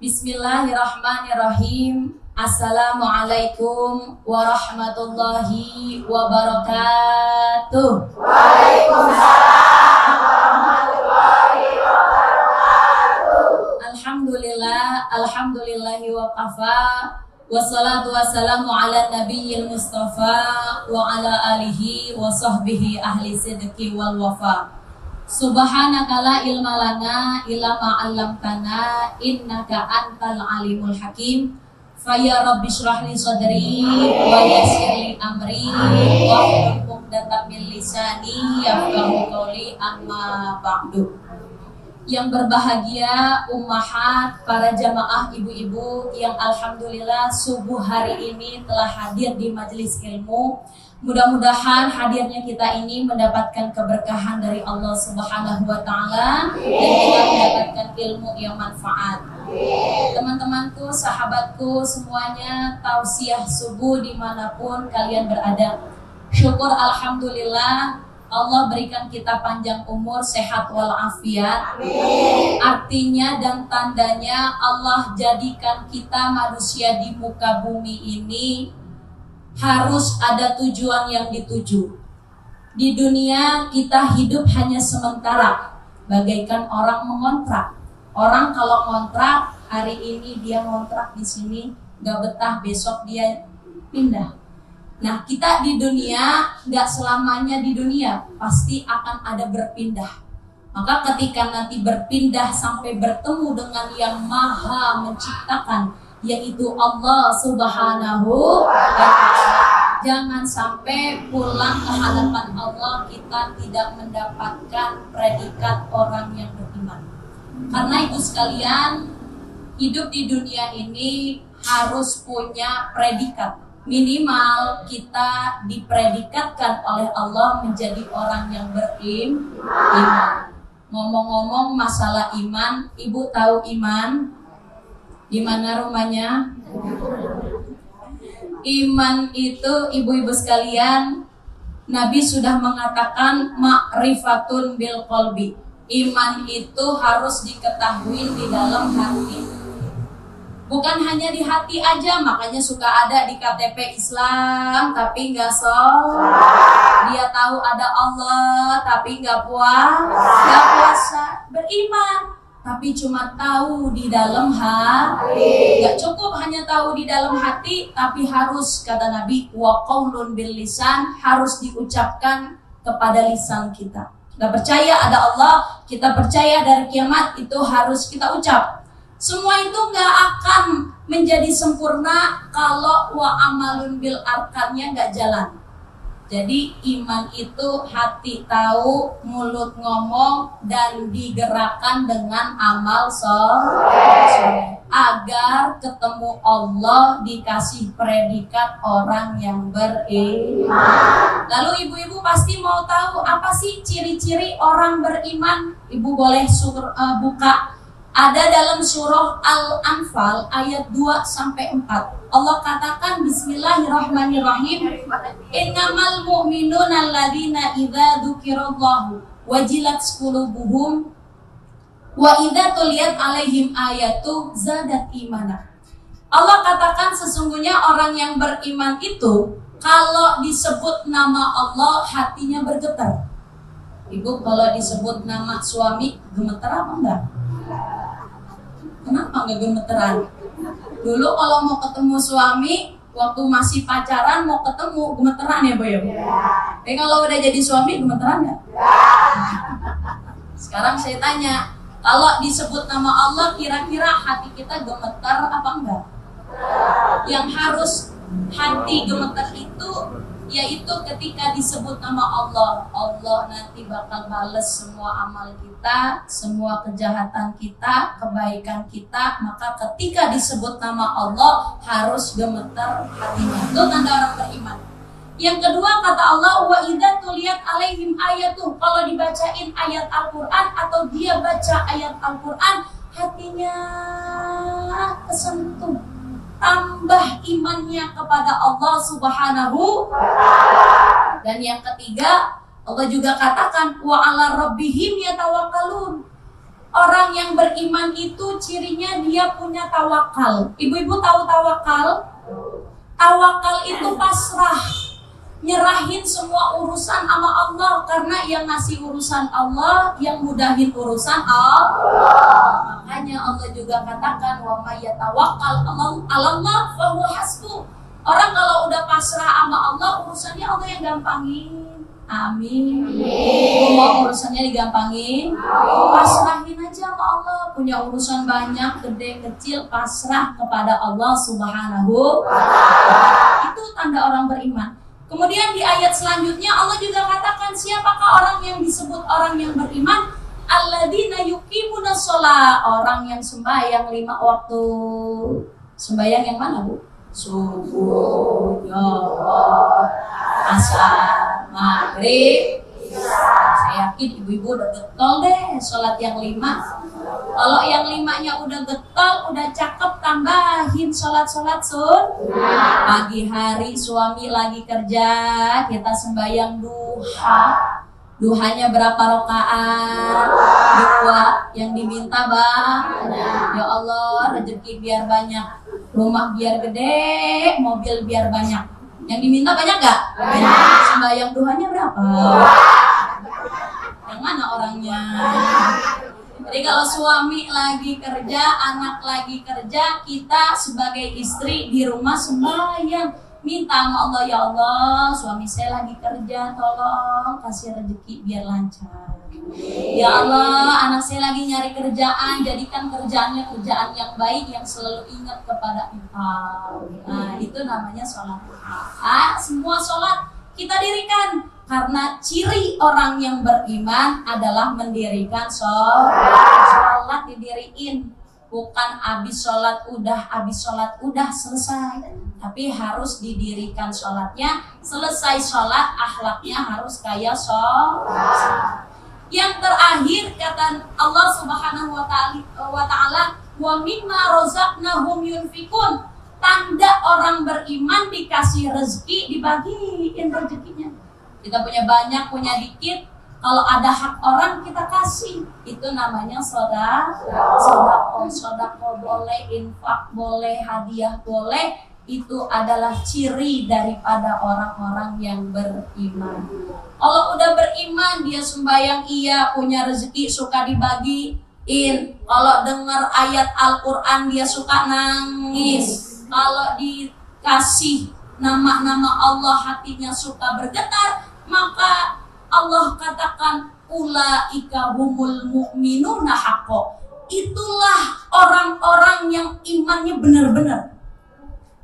Bismillahirrahmanirrahim. Assalamualaikum warahmatullahi wabarakatuh. Waalaikumsalam warahmatullahi wabarakatuh. Alhamdulillahi wa kafa. Wassalatu wassalamu ala nabiyyil mustafa wa ala alihi wa sahbihi ahli sidqi wal wafa. Subhanaka la ilma lana illa ma 'allamtana innaka antal alimul hakim. Faya rabbi shrah li sadri wa yassir li amri wahlul 'uqdatam min lisani yafqahu qawli, amma ba'du. Yang berbahagia ummahat, para jamaah ibu-ibu yang alhamdulillah subuh hari ini telah hadir di majelis ilmu. Mudah-mudahan hadirnya kita ini mendapatkan keberkahan dari Allah Subhanahu wa taala dan kita mendapatkan ilmu yang manfaat. Teman-temanku, sahabatku semuanya, tausiah subuh dimanapun kalian berada. Syukur alhamdulillah Allah berikan kita panjang umur, sehat walafiat. Artinya dan tandanya Allah jadikan kita manusia di muka bumi ini harus ada tujuan yang dituju. Di dunia kita hidup hanya sementara, bagaikan orang mengontrak. Orang kalau ngontrak, hari ini dia ngontrak di sini, gak betah, besok dia pindah. Nah, kita di dunia gak selamanya di dunia, pasti akan ada berpindah. Maka ketika nanti berpindah sampai bertemu dengan yang maha menciptakan, yaitu Allah Subhanahu wa ta'ala, jangan sampai pulang ke hadapan Allah kita tidak mendapatkan predikat orang yang beriman. Karena itu sekalian, hidup di dunia ini harus punya predikat. Minimal kita dipredikatkan oleh Allah menjadi orang yang beriman. Ngomong-ngomong masalah iman, ibu tahu iman? Di mana rumahnya? Iman itu ibu-ibu sekalian, Nabi sudah mengatakan ma'rifatun bil qalbi. Iman itu harus diketahui di dalam hati. Bukan hanya di hati aja, makanya suka ada di KTP Islam tapi nggak sholat. Dia tahu ada Allah tapi nggak puasa. Beriman tapi cuma tahu di dalam hati. Nggak cukup hanya tahu di dalam hati, tapi harus, kata Nabi, wa qaulun bil lisan, harus diucapkan kepada lisan kita. Kita percaya ada Allah, kita percaya dari kiamat, itu harus kita ucap. Semua itu gak akan menjadi sempurna kalau wa amalun bil arkannya gak jalan. Jadi iman itu hati tahu, mulut ngomong, dan digerakkan dengan amal soleh. Agar ketemu Allah dikasih predikat orang yang beriman. Lalu ibu-ibu pasti mau tahu apa sih ciri-ciri orang beriman? Ibu boleh buka. Ada dalam surah Al-Anfal ayat 2-4. Allah katakan bismillahirrahmanirrahim. Innamal mu'minuna alladzina idza dzukirallahu wajilat qulubuhum wa idza tuliyat alaihim ayatu zadat imana. Allah katakan sesungguhnya orang yang beriman itu kalau disebut nama Allah hatinya bergetar. Ibu kalau disebut nama suami gemeter apa enggak? Kenapa nggak gemeteran? Dulu kalau mau ketemu suami, waktu masih pacaran mau ketemu gemeteran ya Bu ya? Tapi kalau udah jadi suami gemeteran nggak? Sekarang saya tanya, kalau disebut nama Allah kira-kira hati kita gemeter apa enggak? Yang harus hati gemeter itu yaitu ketika disebut nama Allah, Allah nanti bakal bales semua amal kita, semua kejahatan kita, kebaikan kita. Maka ketika disebut nama Allah harus gemeter hatinya. Itu tanda orang beriman. Yang kedua kata Allah, wa idza tuliyat alaihim ayatuh, kalau dibacain ayat Al-Qur'an atau dia baca ayat Al-Qur'an, hatinya kesentuh, tambah imannya kepada Allah Subhanahu wa ta'ala. Dan yang ketiga, Allah juga katakan wa 'ala rabbihim yatawakkalun. orang yang beriman itu cirinya dia punya tawakal. Ibu-ibu tahu tawakal? Tawakal itu pasrah, nyerahin semua urusan sama Allah, karena yang ngasih urusan Allah, yang mudahin urusan Allah. Makanya Allah juga katakan, wa may yatawakkal 'alallah fa huwa hasbuh. Orang kalau udah pasrah sama Allah, urusannya Allah yang gampangin. Amin. Mau urusannya digampangin, pasrahin aja sama Allah. Punya urusan banyak, gede, kecil, pasrah kepada Allah Subhanahu wa Ta'ala. Itu tanda orang beriman. Kemudian di ayat selanjutnya Allah juga katakan, siapakah orang yang disebut orang yang beriman? Alladzina yuqimunas shalah, orang yang sembahyang 5 waktu. Sembahyang yang mana, Bu? Subuh, zuhur, asar, maghrib, saya yakin ibu-ibu udah getol deh sholat yang 5. Kalau yang 5-nya udah getol, udah cakep, tambahin sholat-sholat sunnah. Pagi hari suami lagi kerja, kita sembahyang duha. Duhanya berapa rakaat? 2. Yang diminta banyak. Ya Allah, rezeki biar banyak, rumah biar gede, mobil biar banyak. Yang diminta banyak gak? Banyak. Sembahyang duhanya berapa? Yang mana orangnya? Jadi kalau suami lagi kerja, anak lagi kerja, kita sebagai istri di rumah sembahyang, minta sama Allah, ya Allah, suami saya lagi kerja, tolong kasih rezeki biar lancar. Ya Allah, anak saya lagi nyari kerjaan, jadikan kerjaannya kerjaan yang baik, yang selalu ingat kepada Engkau. Nah, itu namanya sholat duha. Semua sholat kita dirikan, karena ciri orang yang beriman adalah mendirikan sholat. Sholat didiriin, bukan habis sholat udah selesai, tapi harus didirikan sholatnya. Selesai sholat, akhlaknya harus kayak sholat. Yang terakhir kata Allah Subhanahu wa Ta'ala, wa mimma razaqnahum yunfikun, tanda orang beriman dikasih rezeki, dibagiin rezekinya. Kita punya banyak, punya dikit, kalau ada hak orang kita kasih, itu namanya sedekah. Sedekah boleh, infak boleh, hadiah boleh, itu adalah ciri daripada orang-orang yang beriman. Kalau udah beriman, dia sembahyang iya, punya rezeki, suka dibagiin. Kalau dengar ayat Al-Quran dia suka nangis. Kalau dikasih nama-nama Allah hatinya suka bergetar. Maka Allah katakan, ulaika humul mu'minuna haqqo. Itulah orang-orang yang imannya benar-benar.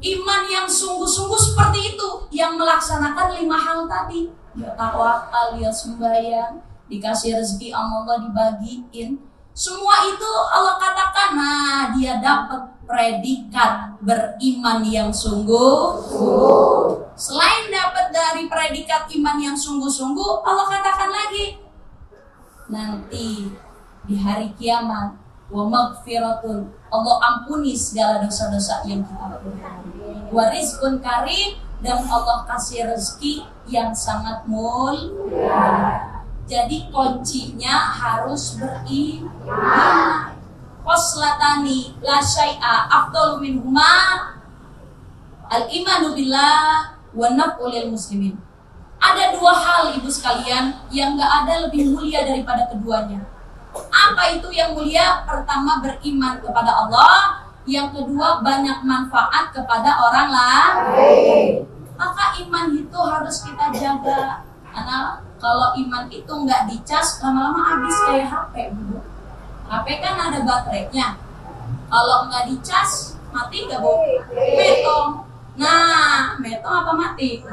Iman yang sungguh-sungguh seperti itu, yang melaksanakan 5 hal tadi. Dia tawakal, dia sembahyang, dikasih rezeki Allah, dibagiin. Semua itu Allah katakan, nah dia dapat predikat beriman yang sungguh. Selain dapat dari predikat iman yang sungguh-sungguh, Allah katakan lagi, nanti di hari kiamat, wa maghfiratun, Allah ampuni segala dosa-dosa yang kita lakukan. Wa rizqun karim, dan Allah kasih rezeki yang sangat mulia. Jadi kuncinya harus beriman. Khoslatani la syai'a afdalu minhuma al-imanu billah wa naf'ul muslimin. Ada 2 hal ibu sekalian yang gak ada lebih mulia daripada keduanya. Apa itu yang mulia? Pertama, beriman kepada Allah. Yang kedua, banyak manfaat kepada orang lain. Maka iman itu harus kita jaga. Karena kalau iman itu nggak dicas, lama-lama habis kayak HP. HP kan ada baterainya. Kalau nggak dicas, mati nggak, Bu? Metong. Nah, metong apa mati?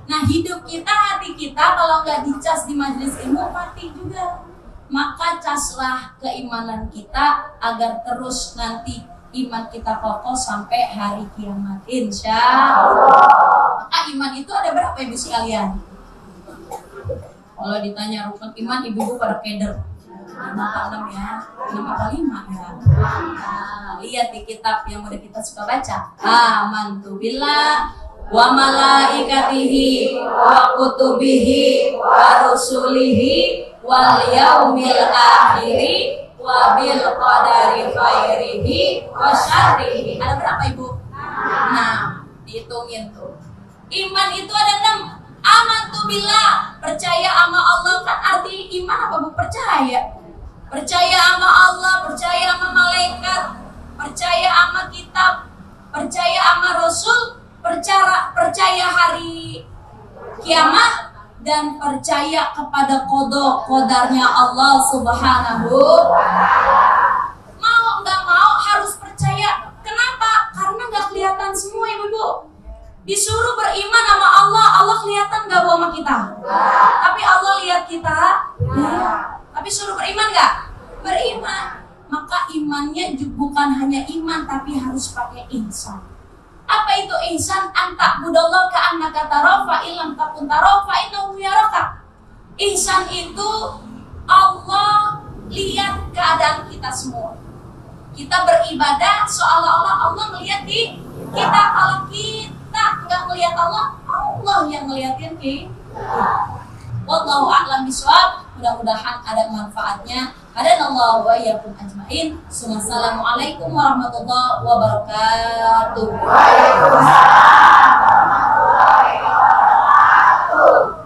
Nah, hidup kita, hati kita kalau nggak dicas di majelis ilmu, mati juga. Maka caslah keimanan kita agar terus nanti iman kita kokoh sampai hari kiamat, insya Allah. Maka iman itu ada berapa ibu sekalian? Kalau ditanya rukun iman, ibu-ibu pada keder 5 atau 6 ya, 5 atau 5 ya. Nah, lihat di kitab yang udah kita suka baca, amantu billah wa malaikatihi wa kutubihi wa rusulihi wal yaumil akhiri wa bil qadari khairihi wa syarrihi. Ada berapa Ibu? 6. Dihitungin tuh. Iman itu ada 6. Amantu billah, percaya sama Allah. Kan arti iman apa Bu? Percaya. Percaya sama Allah, percaya sama malaikat, percaya sama kitab, percaya sama Rasul, percaya hari kiamat, dan percaya kepada qadarnya Allah Subhanahu wa Ta'ala. Mau nggak mau harus percaya. Kenapa? Karena nggak kelihatan semua Ibu-ibu. Disuruh beriman sama Allah, Allah kelihatan nggak sama kita? Tapi Allah lihat kita. Tapi suruh beriman nggak? Beriman. Maka imannya bukan hanya iman, tapi harus pakai ihsan. Apa itu ihsan? Anta budallah ka annaka tara fa illam takun tara fa innahu yaraka. Ihsan itu Allah lihat keadaan kita semua. Kita beribadah seolah-olah Allah melihat di kita. Kalau kita nggak melihat Allah, Allah yang ngeliatin kita. Wallahu a'lam bishawab. Mudah-mudahan ada manfaatnya. Hadanallahu wa iyyakum ajmain. Assalamualaikum warahmatullahi wabarakatuh. Waalaikumsalam.